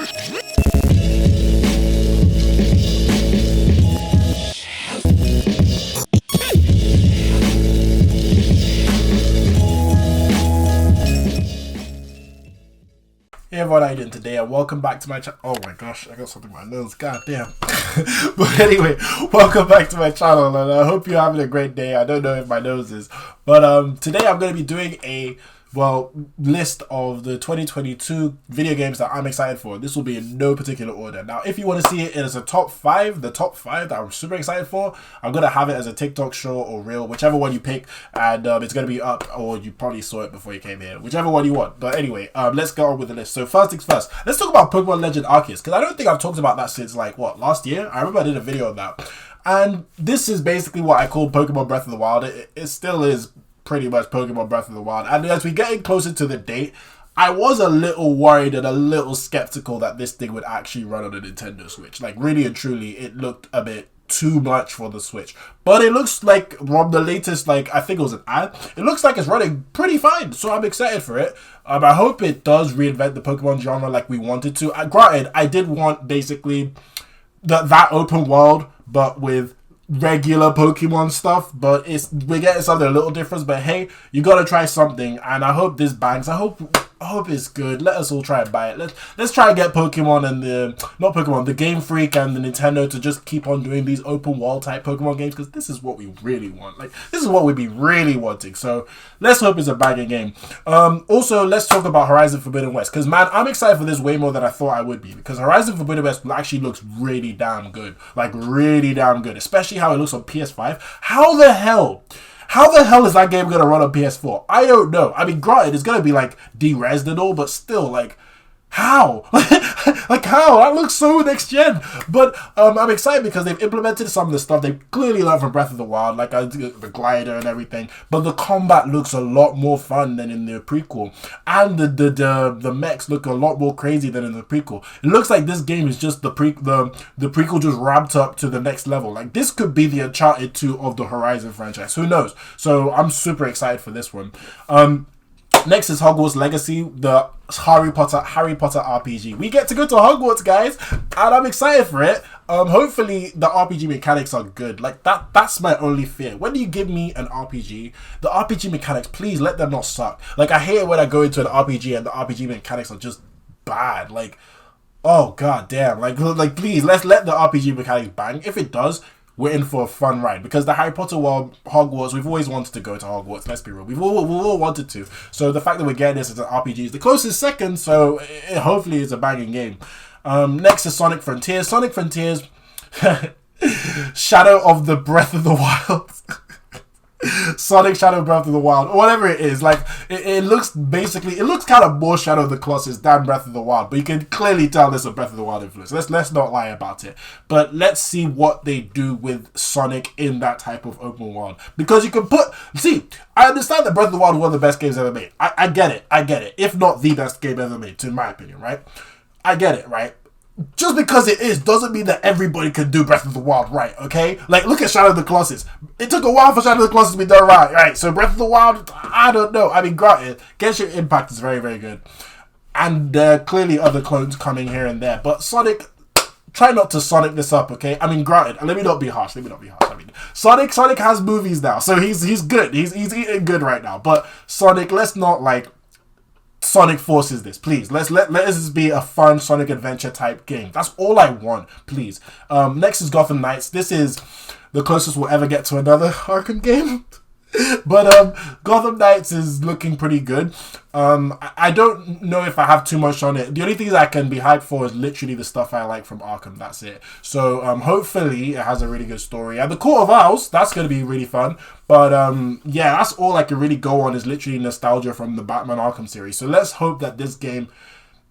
Hey everyone, how you doing today? And welcome back to my channel. Oh my gosh, I got something in my nose. God damn. But anyway, welcome back to my channel, and I hope you're having a great day. I don't know if my nose is, but today I'm going to be doing a list of the 2022 video games that I'm excited for. This will be in no particular order. Now, if you want to see it as a top 5, the top 5 that I'm super excited for, I'm going to have it as a TikTok short or reel, whichever one you pick, and it's going to be up, or you probably saw it before you came here, whichever one you want. But anyway, let's go on with the list. So first things first, let's talk about Pokemon Legend Arcus, because I don't think I've talked about that since like, what, last year? I remember I did a video on that. And this is basically what I call Pokemon Breath of the Wild. It still is pretty much Pokemon Breath of the Wild. And as we're getting closer to the date, I was a little worried and a little skeptical that this thing would actually run on a Nintendo Switch. Like, really and truly, it looked a bit too much for the Switch. But it looks like, from the latest, like, I think it was an ad, it looks like it's running pretty fine. So I'm excited for it. I hope it does reinvent the Pokemon genre like we wanted to. Granted, I did want, basically, that open world, but with regular Pokemon stuff, but we're getting something a little different. But hey, you gotta try something, and I hope this bangs. I hope it's good. Let us all try and buy it. Let's try and get Pokemon and the Game Freak and the Nintendo to just keep on doing these open world type Pokemon games, because this is what we really want. Like, this is what we'd be really wanting. So let's hope it's a banging game. Also, let's talk about Horizon Forbidden West, because man, I'm excited for this way more than I thought I would be, because Horizon Forbidden West actually looks really damn good. Like, really damn good, especially how it looks on PS5. How the hell is that game going to run on PS4? I don't know. I mean, granted, it's going to be, like, de-resed and all, but still, like, how? Like, how? That looks so next gen. But I'm excited because they've implemented some of the stuff they clearly learned from Breath of the Wild, like the glider and everything. But the combat looks a lot more fun than in the prequel, and the mechs look a lot more crazy than in the prequel. It looks like this game is just the prequel just ramped up to the next level. Like, this could be the Uncharted 2 of the Horizon franchise. Who knows? So I'm super excited for this one. Next is Hogwarts Legacy, the Harry Potter RPG. We get to go to Hogwarts, guys, and I'm excited for it. Hopefully the RPG mechanics are good. Like, that's my only fear. When you give me an RPG, the RPG mechanics, please let them not suck. Like, I hate it when I go into an RPG and the RPG mechanics are just bad. Like, oh god damn. Like please, let's let the RPG mechanics bang. If it does, we're in for a fun ride, because the Harry Potter world, Hogwarts, we've always wanted to go to Hogwarts, let's be real. We've all wanted to. So the fact that we're getting this as an RPG is the closest second, so hopefully it's a banging game. Next is Sonic Frontiers. Sonic Frontiers, Shadow of the Breath of the Wild. Sonic Shadow Breath of the Wild, or whatever it is. Like, it looks kind of more Shadow of the Colossus than Breath of the Wild, but you can clearly tell there's a Breath of the Wild influence. Let's not lie about it. But let's see what they do with Sonic in that type of open world, because you can I understand that Breath of the Wild is one of the best games ever made. I get it, if not the best game ever made, in my opinion, right? I get it, right? Just because it is doesn't mean that everybody can do Breath of the Wild right, okay? Like, look at Shadow of the Colossus. It took a while for Shadow of the Colossus to be done right? So Breath of the Wild, I don't know. I mean, granted, Genshin Impact is very, very good. And clearly other clones coming here and there. But Sonic, try not to Sonic this up, okay? I mean, granted, let me not be harsh. I mean, Sonic has movies now, so he's good. He's eating good right now. But Sonic, let's not, like, Sonic forces this, please. Let this be a fun Sonic adventure type game. That's all I want, please. Next is Gotham Knights. This is the closest we'll ever get to another Arkham game. But Gotham Knights is looking pretty good. I don't know if I have too much on it. The only things I can be hyped for is literally the stuff I like from Arkham. That's it. So hopefully it has a really good story. And the Court of Owls, that's going to be really fun. But yeah, that's all I can really go on, is literally nostalgia from the Batman Arkham series. So let's hope that this game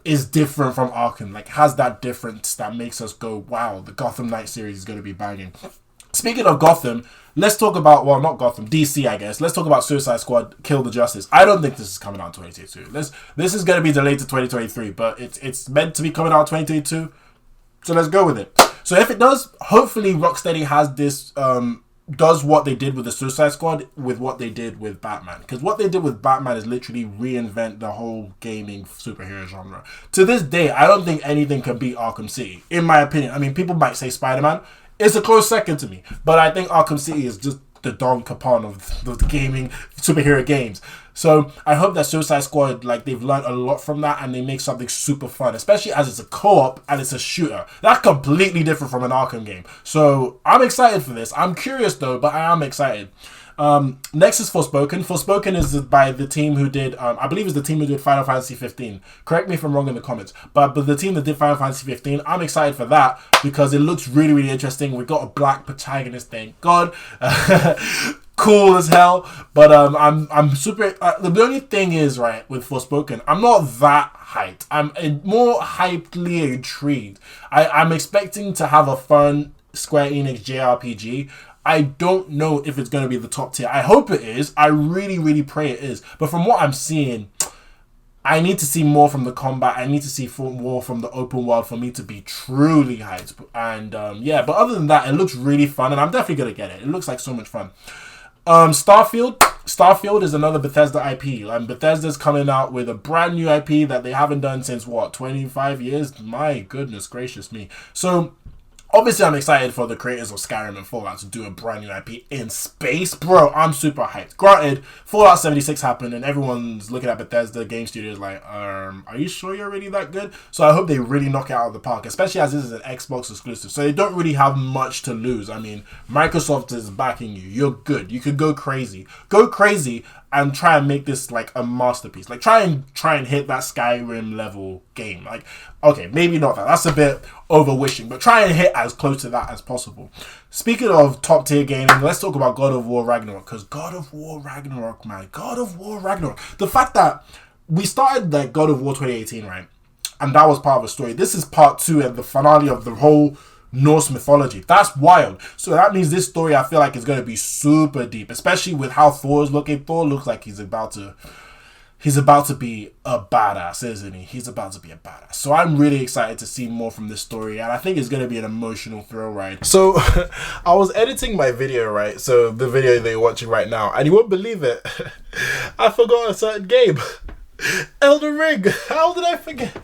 is different from Arkham. Like, has that difference that makes us go, wow, the Gotham Knight series is going to be banging. Speaking of Gotham, let's talk about, well, not Gotham, DC, I guess. Let's talk about Suicide Squad, Kill the Justice. I don't think this is coming out in 2022. This is going to be delayed to 2023, but it's meant to be coming out in 2022, so let's go with it. So if it does, hopefully Rocksteady has this does what they did with the Suicide Squad with what they did with Batman. Because what they did with Batman is literally reinvent the whole gaming superhero genre. To this day, I don't think anything can beat Arkham City, in my opinion. I mean, people might say Spider-Man. It's a close second to me. But I think Arkham City is just the Don Capone of the gaming superhero games. So I hope that Suicide Squad, like, they've learned a lot from that and they make something super fun, especially as it's a co-op and it's a shooter. That's completely different from an Arkham game. So I'm excited for this. I'm curious though, but I am excited. Next is Forspoken. Forspoken is by the team who did, I believe it's the team who did Final Fantasy 15. Correct me if I'm wrong in the comments. But the team that did Final Fantasy 15, I'm excited for that because it looks really, really interesting. We got a black protagonist, thank God. Cool as hell. But I'm super. The only thing is, right, with Forspoken, I'm not that hyped. I'm more hypedly intrigued. I'm expecting to have a fun Square Enix JRPG. I don't know if it's going to be the top tier. I hope it is. I really, really pray it is. But from what I'm seeing, I need to see more from the combat. I need to see more from the open world for me to be truly hyped. And yeah, but other than that, it looks really fun. And I'm definitely going to get it. It looks like so much fun. Starfield is another Bethesda IP. Bethesda's coming out with a brand new IP that they haven't done since, what, 25 years? My goodness gracious me. So obviously, I'm excited for the creators of Skyrim and Fallout to do a brand new IP in space. Bro, I'm super hyped. Granted, Fallout 76 happened and everyone's looking at Bethesda Game Studios like, are you sure you're really that good? So I hope they really knock it out of the park, especially as this is an Xbox exclusive. So they don't really have much to lose. I mean, Microsoft is backing you. You're good. You could go crazy. Go crazy and try and make this like a masterpiece. Like try and hit that Skyrim level game. Like, okay, maybe not that. That's a bit over wishing, but try and hit as close to that as possible. Speaking of top tier gaming, let's talk about God of War Ragnarok. Because God of War Ragnarok, man. God of War Ragnarok. The fact that we started like God of War 2018, right? And that was part of the story. This is part 2 and the finale of the whole Norse mythology. That's wild. So that means this story, I feel like, is going to be super deep, especially with how Thor is looking. Thor looks like he's about to be a badass, isn't he? He's about to be a badass. So I'm really excited to see more from this story, and I think it's going to be an emotional thrill ride. So I was editing my video, right? So the video that you're watching right now, and you won't believe it. I forgot a certain game. Elden Ring. How did I forget?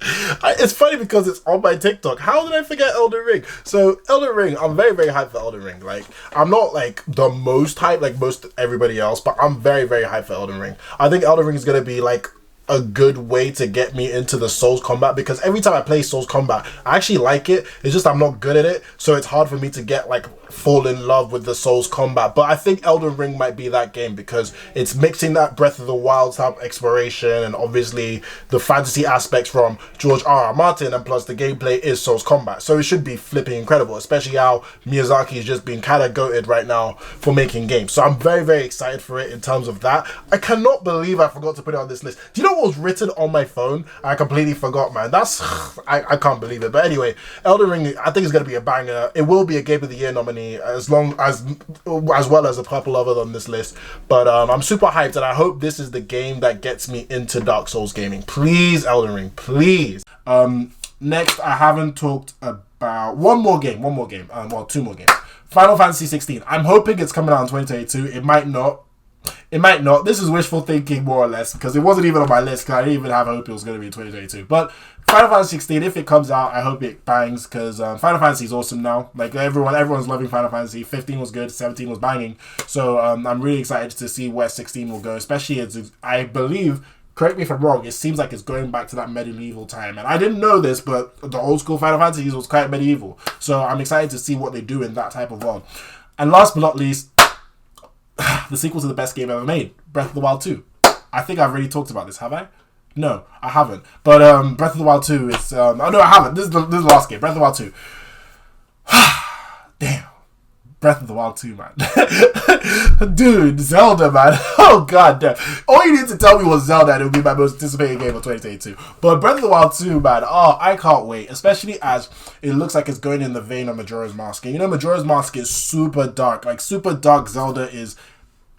It's funny because it's on my TikTok. How did I forget Elden Ring? So Elden Ring, I'm very, very hyped for Elden Ring. Like, I'm not like the most hyped like most everybody else, but I'm very, very hyped for Elden Ring. I think Elden Ring is going to be like a good way to get me into the Souls combat, because every time I play Souls combat, I actually like it. It's just I'm not good at it, so it's hard for me to get like fall in love with the Souls combat. But I think Elden Ring might be that game because it's mixing that Breath of the Wild type exploration and obviously the fantasy aspects from George R.R. Martin, and plus the gameplay is Souls combat, so it should be flipping incredible, especially how Miyazaki is just being kind of goated right now for making games. So I'm very, very excited for it in terms of that. I cannot believe I forgot to put it on this list. Do you know what was written on my phone? I completely forgot, man. That's I can't believe it. But anyway, Elden Ring, I think it's going to be a banger. It will be a Game of the Year nominee, as well as a couple other on this list. But I'm super hyped, and I hope this is the game that gets me into Dark Souls gaming. Please, Elden Ring, please. Next, I haven't talked about one more game. Well, 2 more games. Final Fantasy 16. I'm hoping it's coming out in 2022. It might not. This is wishful thinking, more or less, because it wasn't even on my list, because I didn't even have hope it was going to be in 2022. But Final Fantasy 16, if it comes out, I hope it bangs, because Final Fantasy is awesome now. Like, everyone's loving Final Fantasy. 15 was good, 17 was banging. So I'm really excited to see where 16 will go, especially as I believe, correct me if I'm wrong, it seems like it's going back to that medieval time. And I didn't know this, but the old school Final Fantasy was quite medieval. So I'm excited to see what they do in that type of world. And last but not least, the sequel to the best game ever made, Breath of the Wild 2. I think I've already talked about this, have I? No, I haven't. But Breath of the Wild 2 is... oh, no, I haven't. This is the last game, Breath of the Wild 2. Damn. Breath of the Wild 2, man. Dude, Zelda, man. Oh, god damn. All you need to tell me was Zelda, and it would be my most anticipated game of 2022. But Breath of the Wild 2, man. Oh, I can't wait. Especially as it looks like it's going in the vein of Majora's Mask. And you know, Majora's Mask is super dark. Like, super dark Zelda is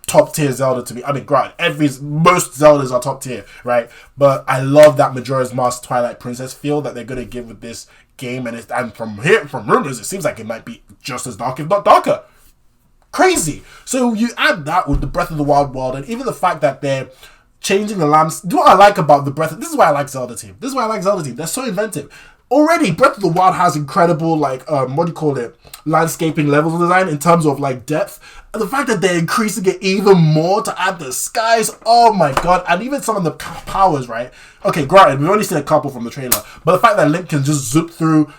top tier Zelda to me. I mean, granted, most Zeldas are top tier, right? But I love that Majora's Mask Twilight Princess feel that they're gonna give with this game, and from rumors, it seems like it might be just as dark, if not darker. Crazy. So you add that with the Breath of the Wild world, and even the fact that they're changing the lamps. Do what I like about the Breath. This is why I like Zelda team. This is why I like Zelda team. They're so inventive. Already, Breath of the Wild has incredible, like, what do you call it? Landscaping level design in terms of, like, depth. And the fact that they're increasing it even more to add the skies, oh my god. And even some of the powers, right? Okay, granted, we've only seen a couple from the trailer. But the fact that Link can just zoop through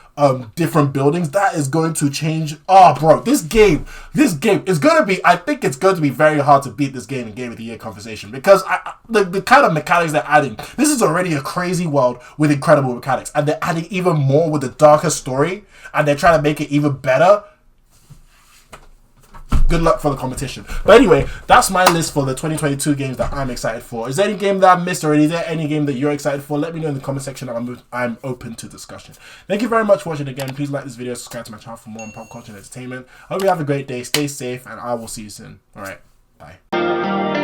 different buildings, that is going to change. Oh, bro, this game is going to be, I think it's going to be very hard to beat this game in Game of the Year conversation. Because the kind of mechanics they're adding, this is already a crazy world with incredible mechanics. And they're adding even more with the darker story. And they're trying to make it even better. Good luck for the competition. But anyway, that's my list for the 2022 games that I'm excited for. Is there any game that I missed, or is there any game that you're excited for? Let me know in the comment section. I'm open to discussion. Thank you very much for watching again. Please like this video, subscribe to my channel for more on pop culture and entertainment. I hope you have a great day. Stay safe, and I will see you soon. Alright, bye.